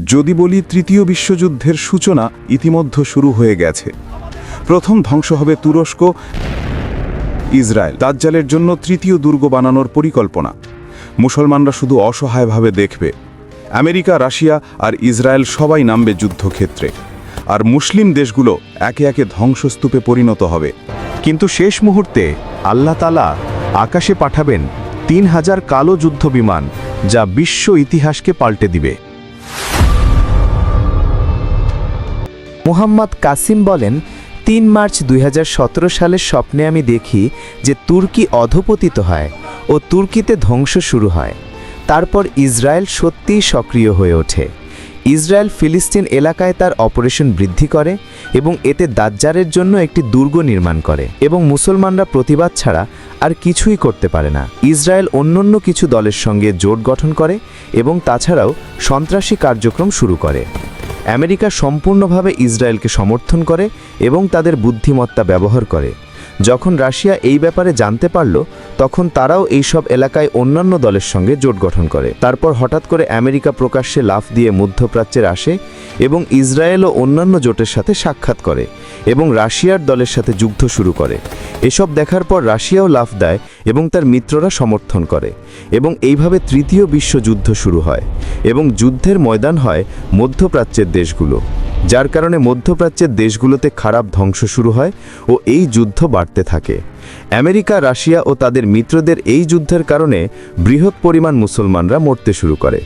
যদি বলি তৃতীয় বিশ্বযুদ্ধের সূচনা ইতিমধ্যে শুরু হয়ে গেছে। প্রথম ধ্বংস হবে তুরস্ক, ইসরায়েল দাজ্জালের জন্য তৃতীয় দুর্গ বানানোর পরিকল্পনা। মুসলমানরা শুধু অসহায়ভাবে দেখবে। আমেরিকা, রাশিয়া আর ইসরায়েল সবাই নামবে যুদ্ধক্ষেত্রে, আর মুসলিম দেশগুলো একে একে ধ্বংসস্তূপে পরিণত হবে। কিন্তু শেষ মুহূর্তে আল্লাহ তাআলা আকাশে পাঠাবেন ৩,০০০ কালো যুদ্ধ বিমান, যা বিশ্ব ইতিহাসকে পাল্টে দিবে। মুহাম্মদ কাসিম বলেন, ৩ মার্চ ২০১৭ সালের স্বপ্নে আমি দেখি যে তুর্কি অধপতিত হয় ও তুর্কিতে ধ্বংস শুরু হয়। তারপর ইসরায়েল সত্যিই সক্রিয় হয়ে ওঠে। ইসরায়েল ফিলিস্তিন এলাকায় তার অপারেশন বৃদ্ধি করে এবং এতে দাজ্জালের জন্য একটি দুর্গ নির্মাণ করে, এবং মুসলমানরা প্রতিবাদ ছাড়া আর কিছুই করতে পারে না। ইসরায়েল অন্যান্য কিছু দলের সঙ্গে জোট গঠন করে এবং তাছাড়াও সন্ত্রাসী কার্যক্রম শুরু করে। আমেরিকা সম্পূর্ণভাবে ইসরায়েলকে সমর্থন করে এবং তাদের বুদ্ধিমত্তা ব্যবহার করে। যখন রাশিয়া এই ব্যাপারে জানতে পারল, তখন তারাও এই সব এলাকায় অন্যান্য দলের সঙ্গে জোট গঠন করে। তারপর হঠাৎ করে আমেরিকা প্রকাশ্যে লাফ দিয়ে মধ্যপ্রাচ্যের আসে এবং ইসরায়েল ও অন্যান্য জোটের সাথে সাক্ষাৎ করে এবং রাশিয়ার দলের সাথে যুদ্ধ শুরু করে। এসব দেখার পর রাশিয়াও লাফ দেয় এবং তার মিত্ররা সমর্থন করে, এবং এইভাবে তৃতীয় বিশ্বযুদ্ধ শুরু হয় এবং যুদ্ধের ময়দান হয় মধ্যপ্রাচ্যের দেশগুলো, যার কারণে মধ্যপ্রাচ্যের দেশগুলোতে খারাপ ধ্বংস শুরু হয় ও এই যুদ্ধ বাড়তে থাকে। আমেরিকা, রাশিয়া ও তাদের মিত্রদের এই যুদ্ধের কারণে বৃহৎ পরিমাণ মুসলমানরা মরতে শুরু করে,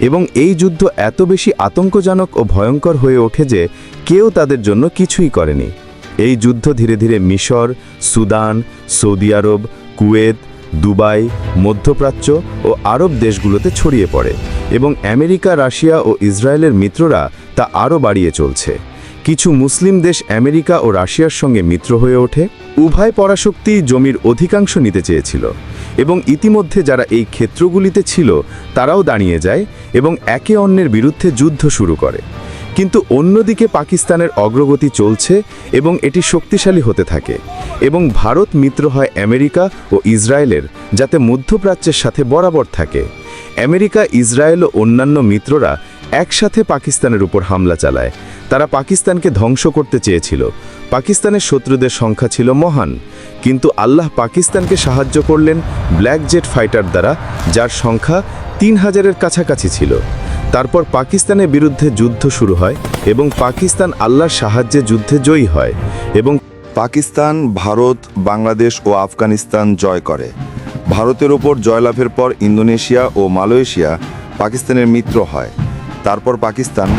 এবং এই যুদ্ধ এত বেশি আতঙ্কজনক ও ভয়ঙ্কর হয়ে ওঠে যে কেউ তাদের জন্য কিছুই করেনি। এই যুদ্ধ ধীরে ধীরে মিশর, সুদান, সৌদি আরব, কুয়েত, দুবাই, মধ্যপ্রাচ্য ও আরব দেশগুলোতে ছড়িয়ে পড়ে, এবং আমেরিকা, রাশিয়া ও ইসরায়েলের মিত্ররা তা আরও বাড়িয়ে চলছে। কিছু মুসলিম দেশ আমেরিকা ও রাশিয়ার সঙ্গে মিত্র হয়ে ওঠে। উভয় পরাশক্তি জমির অধিকাংশ নিতে চেয়েছিল, এবং ইতিমধ্যে যারা এই ক্ষেত্রগুলিতে ছিল তারাও দাঁড়িয়ে যায় এবং একে অন্যের বিরুদ্ধে যুদ্ধ শুরু করে। কিন্তু অন্যদিকে পাকিস্তানের অগ্রগতি চলছে এবং এটি শক্তিশালী হতে থাকে, এবং ভারত মিত্র হয় আমেরিকা ও ইসরায়েলের, যাতে মধ্যপ্রাচ্যের সাথে বরাবর থাকে। আমেরিকা, ইসরায়েল ও অন্যান্য মিত্ররা একসাথে পাকিস্তানের উপর হামলা চালায়। তারা পাকিস্তানকে ধ্বংস করতে চেয়েছিল। পাকিস্তানের শত্রুদের সংখ্যা ছিল মহান, কিন্তু আল্লাহ পাকিস্তানকে সাহায্য করলেন ব্ল্যাক জেট ফাইটার দ্বারা, যার সংখ্যা ৩,০০০-এর কাছাকাছি ছিল। তারপর পাকিস্তানের বিরুদ্ধে যুদ্ধ শুরু হয় এবং পাকিস্তান আল্লাহর সাহায্যে যুদ্ধে জয়ী হয়, এবং পাকিস্তান, ভারত, বাংলাদেশ ও আফগানিস্তান জয় করে। ভারতের ওপর জয়লাভের পর ইন্দোনেশিয়া ও মালয়েশিয়া পাকিস্তানের মিত্র হয়। তারপর পাকিস্তান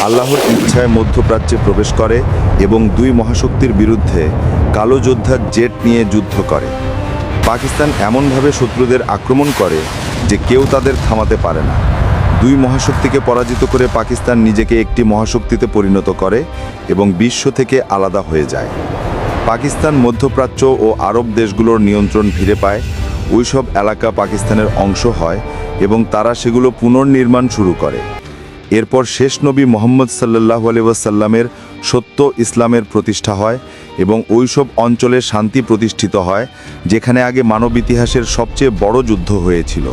আল্লাহর ইচ্ছায় মধ্যপ্রাচ্যে প্রবেশ করে এবং দুই মহাশক্তির বিরুদ্ধে কালো যোদ্ধার জেট নিয়ে যুদ্ধ করে। পাকিস্তান এমনভাবে শত্রুদের আক্রমণ করে যে কেউ তাদের থামাতে পারে না। দুই মহাশক্তিকে পরাজিত করে পাকিস্তান নিজেকে একটি মহাশক্তিতে পরিণত করে এবং বিশ্ব থেকে আলাদা হয়ে যায়। পাকিস্তান মধ্যপ্রাচ্য ও আরব দেশগুলোর নিয়ন্ত্রণ ফিরে পায়। ওইসব এলাকা পাকিস্তানের অংশ হয় এবং তারা সেগুলো পুনর্নির্মাণ শুরু করে। এরপর শেষ নবী মুহাম্মদ সাল্লাল্লাহু আলাইহি ওয়াসাল্লামের সত্য ইসলামের প্রতিষ্ঠা হয় এবং ওইসব অঞ্চলে শান্তি প্রতিষ্ঠিত হয় যেখানে আগে মানব ইতিহাসের সবচেয়ে বড় যুদ্ধ হয়েছিল।